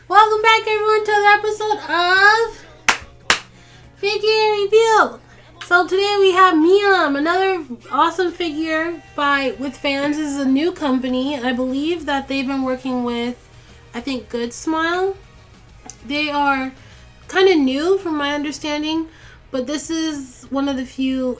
Welcome back everyone to another episode of Figure Review. So today we have Milim, another awesome figure with fans. This is a new company. I believe that they've been working with, I think, Good Smile. They are kind of new from my understanding, but this is one of the few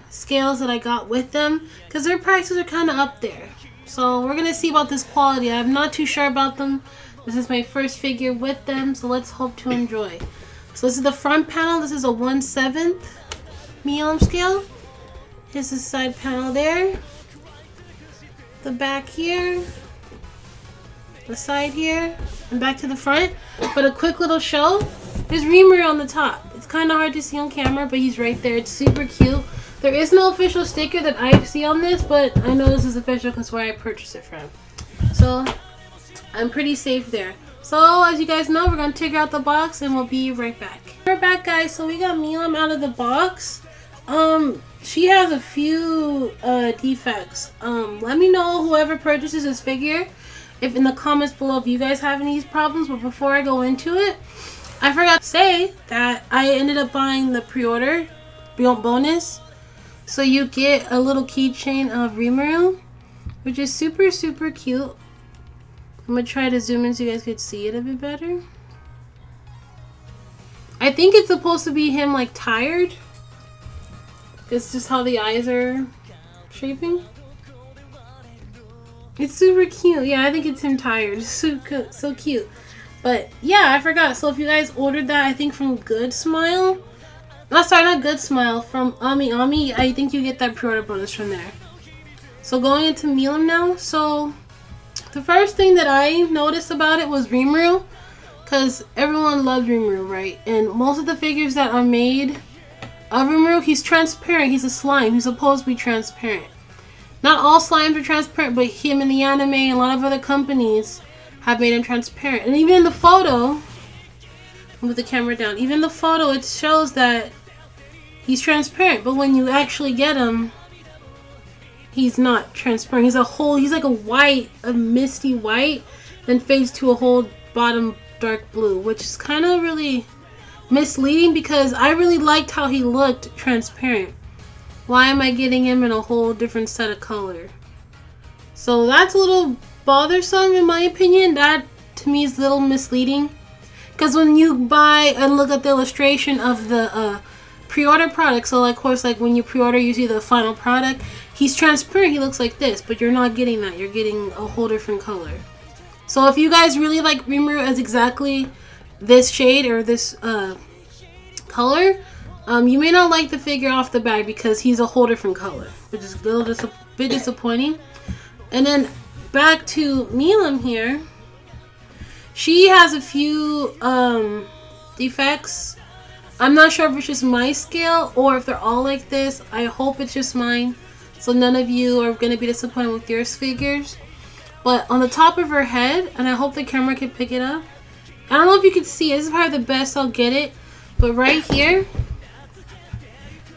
scales that I got with them because their prices are kind of up there. So we're going to see about this quality. I'm not too sure about them. This is my first figure with them, so let's hope to enjoy. So this is the front panel. This is a 1/7 Milim scale. Here's the side panel there. The back here. The side here. And back to the front. But a quick little show. There's Rimuru on the top. It's kind of hard to see on camera, but he's right there. It's super cute. There is no official sticker that I see on this, but I know this is official because where I purchased it from. So I'm pretty safe there. So as you guys know, we're going to take out the box and we'll be right back. We're back, guys. So we got Milim out of the box. She has a few defects. Let me know, whoever purchases this figure, if in the comments below if you guys have any of these problems. But before I go into it, I forgot to say that I ended up buying the pre-order bonus. So you get a little keychain of Rimuru, which is super, super cute. I'm going to try to zoom in so you guys could see it a bit better. I think it's supposed to be him like tired. It's just how the eyes are shaping. It's super cute. Yeah, I think it's him tired. It's so cute. But yeah, I forgot. So if you guys ordered that, I think from Good Smile. No, sorry, not Good Smile. From Ami, I think you get that pre-order bonus from there. So going into Milim now. So the first thing that I noticed about it was Rimuru, because everyone loves Rimuru, right? And most of the figures that are made of Rimuru, he's transparent. He's a slime. He's supposed to be transparent. Not all slimes are transparent, but him in the anime and a lot of other companies have made him transparent. And even in the photo, move the camera down, even in the photo it shows that he's transparent, but when you actually get him, he's not transparent. He's like a misty white, then fades to a whole bottom dark blue, which is kind of really misleading because I really liked how he looked transparent. Why am I getting him in a whole different set of color? So that's a little bothersome in my opinion. That to me is a little misleading, because when you buy and look at the illustration of the pre-order product, so like, of course, like when you pre-order you see the final product, he's transparent, he looks like this, but you're not getting that. You're getting a whole different color. So if you guys really like Rimuru as exactly this shade or this color, you may not like the figure off the bat because he's a whole different color, which is a bit disappointing. And then back to Milim here. She has a few defects. I'm not sure if it's just my scale or if they're all like this. I hope it's just mine, so none of you are going to be disappointed with your figures. But on the top of her head, and I hope the camera can pick it up. I don't know if you can see it. This is probably the best I'll get it. But right here,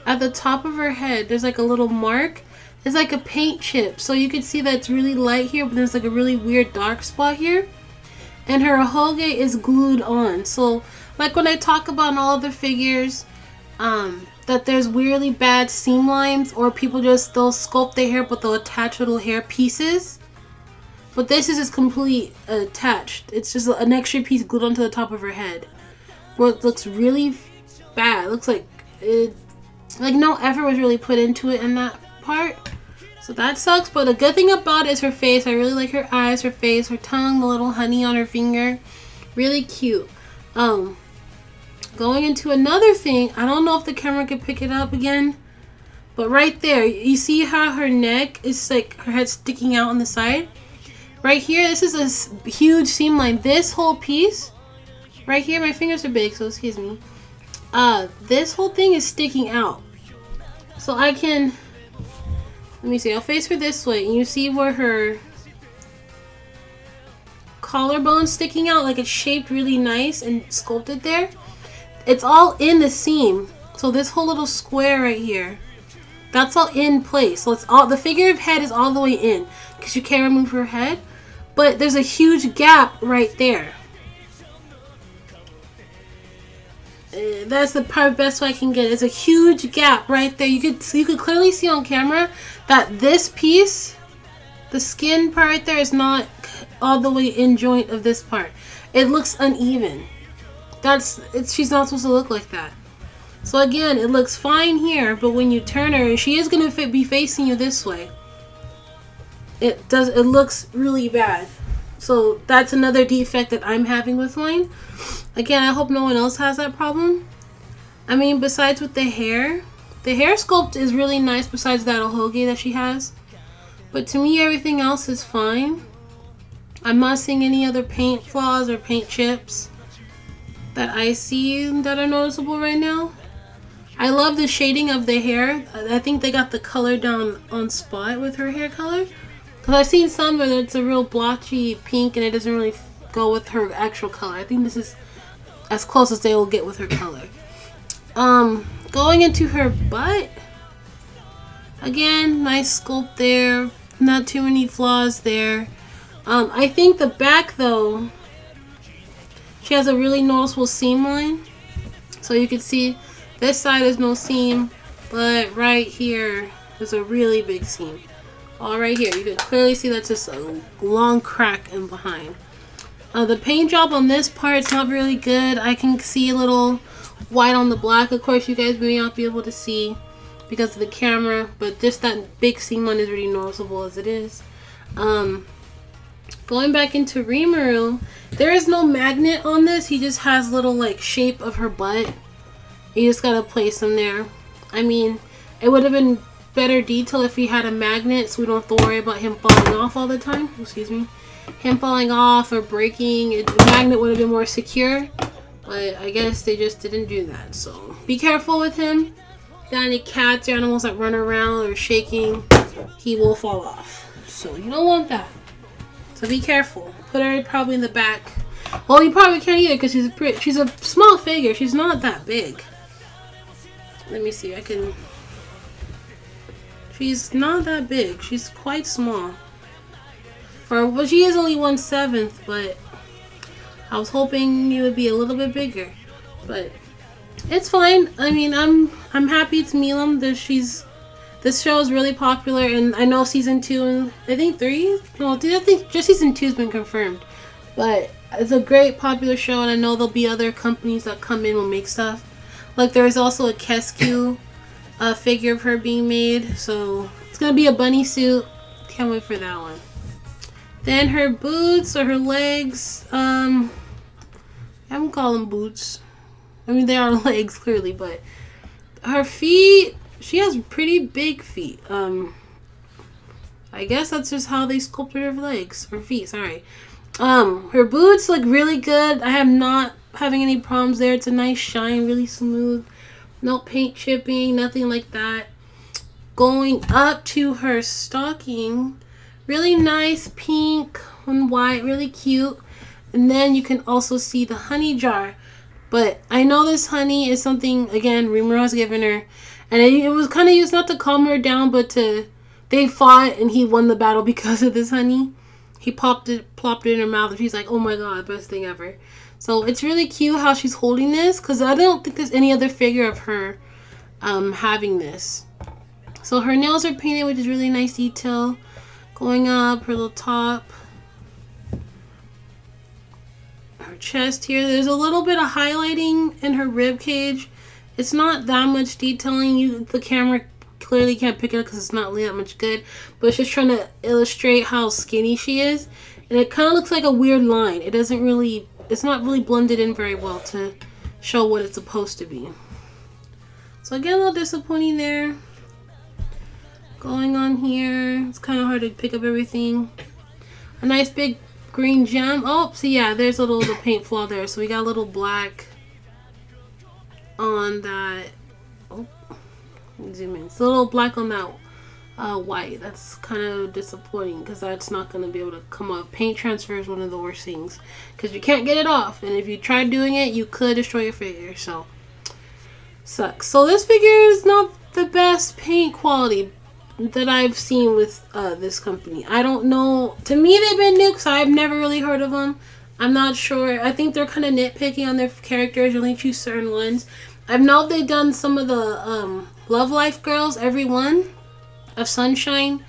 at the top of her head, there's like a little mark. It's like a paint chip. So you can see that it's really light here, but there's like a really weird dark spot here. And her hoge is glued on. So like when I talk about in all other figures, that there's weirdly bad seam lines, or people they'll sculpt their hair but they'll attach little hair pieces. But this is just complete attached. It's just an extra piece glued onto the top of her head, where it looks really bad. It looks like no effort was really put into it in that part. So that sucks. But the good thing about it is her face. I really like her eyes, her face, her tongue, the little honey on her finger. Really cute. Going into another thing, I don't know if the camera can pick it up again, but right there, you see how her neck is like her head sticking out on the side? Right here, this is a huge seam line. This whole piece, right here, my fingers are big, so excuse me. This whole thing is sticking out. So I can, let me see, I'll face her this way, and you see where her collarbone's sticking out, like it's shaped really nice and sculpted there. It's all in the seam. So this whole little square right here, that's all in place. So it's all, the figure of head is all the way in because you can't remove her head. But there's a huge gap right there. That's the part best way I can get. It's a huge gap right there. You could clearly see on camera that this piece, the skin part right there, is not all the way in joint of this part. It looks uneven. She's not supposed to look like that. So again, it looks fine here, but when you turn her, she is gonna be facing you this way. It looks really bad. So that's another defect that I'm having with mine. Again, I hope no one else has that problem. I mean, besides with the hair sculpt is really nice besides that ohoge that she has. But to me, everything else is fine. I'm not seeing any other paint flaws or paint chips that I see that are noticeable right now. I love the shading of the hair. I think they got the color down on spot with her hair color. Because I've seen some where it's a real blotchy pink and it doesn't really go with her actual color. I think this is as close as they will get with her color. Going into her butt. Again, nice sculpt there. Not too many flaws there. I think the back though, she has a really noticeable seam line. So you can see this side is no seam, but right here is a really big seam. All right here, you can clearly see that's just a long crack in behind. The paint job on this part is not really good. I can see a little white on the black. Of course, you guys may not be able to see because of the camera, but just that big seam line is really noticeable as it is. Going back into Rimuru, there is no magnet on this. He just has little like shape of her butt. You just gotta place them there. I mean, it would have been better detail if he had a magnet so we don't have to worry about him falling off all the time. Excuse me. Him falling off or breaking. The magnet would have been more secure. But I guess they just didn't do that. So be careful with him. Got any cats or animals that run around or shaking, he will fall off. So you don't want that. So be careful. Put her probably in the back. Well, you probably can't either because she's a small figure. She's not that big. Let me see. She's not that big. She's quite small. Well, she is only 1/7, but I was hoping it would be a little bit bigger. But it's fine. I mean, I'm happy it's Milim. This show is really popular, and I know season 2 and I think 3. No, I think just season 2 has been confirmed. But it's a great popular show, and I know there'll be other companies that come in and make stuff. Like there's also a Kesku figure of her being made, so it's gonna be a bunny suit. Can't wait for that one. Then her boots or her legs, I won't call them boots. I mean they are legs clearly, but her feet, she has pretty big feet. I guess that's just how they sculpted her legs or feet. Sorry. Her boots look really good. I am not having any problems there. It's a nice shine, really smooth. No paint chipping, nothing like that. Going up to her stocking, really nice pink and white, really cute. And then you can also see the honey jar. But I know this honey is something, again, Rimuru has given her. And it was kind of used not to calm her down, but they fought and he won the battle because of this honey. He plopped it in her mouth and she's like, oh my god, best thing ever. So it's really cute how she's holding this, because I don't think there's any other figure of her having this. So her nails are painted, which is really nice detail. Going up, her little top. Her chest here. There's a little bit of highlighting in her rib cage. It's not that much detailing. The camera clearly can't pick it up because it's not that much good. But it's just trying to illustrate how skinny she is. And it kind of looks like a weird line. It's not really blended in very well to show what it's supposed to be. So again, a little disappointing there. Going on here, it's kind of hard to pick up everything. A nice big green gem. Oh, so yeah, there's a little paint flaw there. So we got a little black on that. Oh, let me zoom in. It's a little black on that white. That's kind of disappointing because that's not going to be able to come up. Paint transfer is one of the worst things because you can't get it off, and if you try doing it, you could destroy your figure. So sucks. So this figure is not the best paint quality that I've seen with this company. I don't know. To me, they've been new because I've never really heard of them. I'm not sure. I think they're kind of nitpicking on their characters. You only choose certain ones. I know they've done some of the Love Life girls, every one of Sunshine,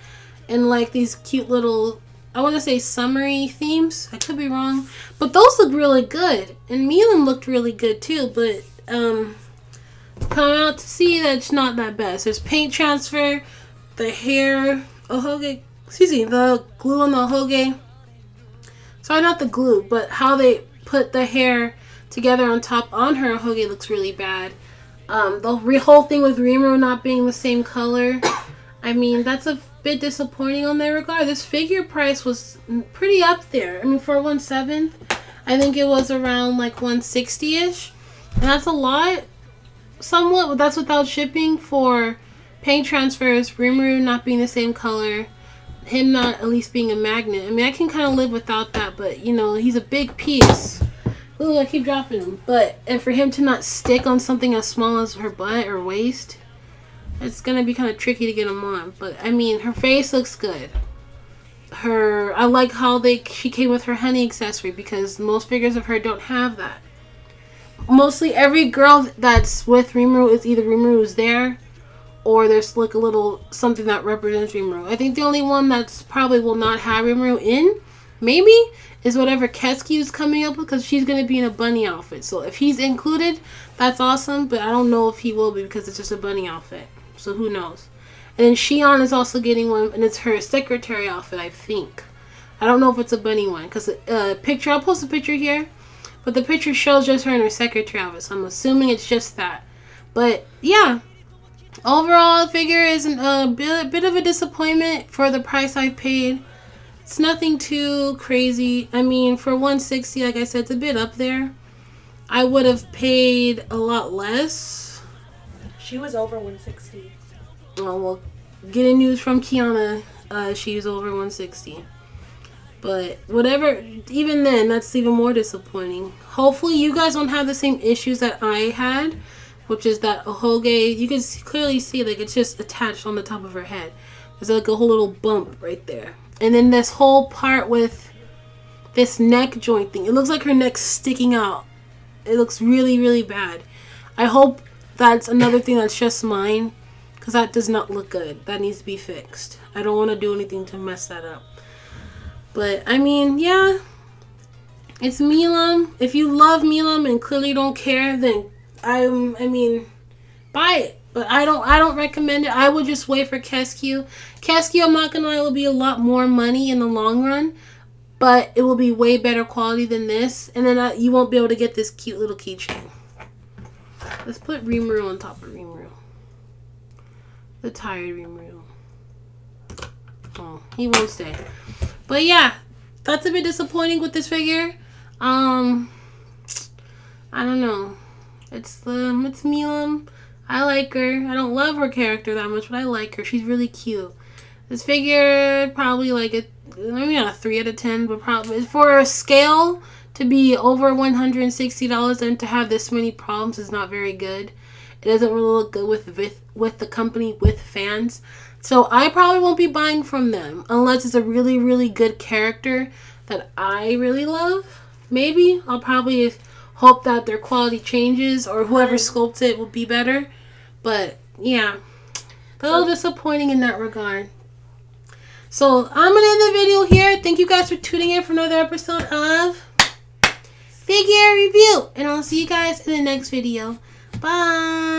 and like these cute little, I want to say summery themes. I could be wrong, but those look really good. And Milim looked really good too. But come out to see that it's not that bad. So there's paint transfer, the hair, the glue on the hoge. Sorry, not the glue, but how they put the hair together on top on her hoge looks really bad. The whole thing with Rimuru not being the same color, I mean, that's a bit disappointing on that regard. This figure price was pretty up there. I mean, for 1/7, I think it was around like 160-ish. And that's a lot, somewhat, but that's without shipping for paint transfers, Rimuru not being the same color, him not at least being a magnet. I mean, I can kind of live without that, but you know, he's a big piece. Ooh, I keep dropping him. But, and for him to not stick on something as small as her butt or waist, it's gonna be kind of tricky to get him on. But I mean, her face looks good. I like how she came with her honey accessory, because most figures of her don't have that. Mostly every girl that's with Rimuru is either Rimuru's there, or there's like a little something that represents Rimuru. I think the only one that's probably will not have Rimuru in, maybe, is whatever Keskyu's coming up with, because she's going to be in a bunny outfit. So if he's included, that's awesome, but I don't know if he will be, because it's just a bunny outfit. So who knows. And then Shion is also getting one, and it's her secretary outfit, I think. I don't know if it's a bunny one, because picture, I'll post a picture here, but the picture shows just her in her secretary outfit, so I'm assuming it's just that. But yeah, overall, the figure is a bit of a disappointment for the price I paid. It's nothing too crazy. I mean, for 160, like I said, it's a bit up there. I would have paid a lot less. She was over 160. Oh, well, getting news from Kiana, she's over 160. But whatever, even then, that's even more disappointing. Hopefully, you guys don't have the same issues that I had, which is that Ahoge, you can clearly see, like, it's just attached on the top of her head. There's like a whole little bump right there. And then this whole part with this neck joint thing, it looks like her neck's sticking out. It looks really, really bad. I hope that's another thing that's just mine, because that does not look good. That needs to be fixed. I don't want to do anything to mess that up. But, I mean, yeah, it's Milim. If you love Milim and clearly don't care, then I mean, buy it. But I don't recommend it. I would just wait for Keskyu. Keskyu, I'm not gonna lie, will be a lot more money in the long run, but it will be way better quality than this. And then you won't be able to get this cute little keychain. Let's put Rimuru on top of Rimuru. The tired Rimuru. Oh, he won't stay. But yeah, that's a bit disappointing with this figure. I don't know. It's Milim. I like her. I don't love her character that much, but I like her. She's really cute. This figure, probably like maybe not a 3 out of 10, but probably for a scale to be over $160 and to have this many problems is not very good. It doesn't really look good with the company, with fans. So I probably won't be buying from them unless it's a really, really good character that I really love. Maybe I'll probably hope that their quality changes, or whoever sculpts it will be better. But yeah, a little disappointing in that regard. So I'm gonna end the video here. Thank you guys for tuning in for another episode of Figure Review, and I'll see you guys in the next video. Bye.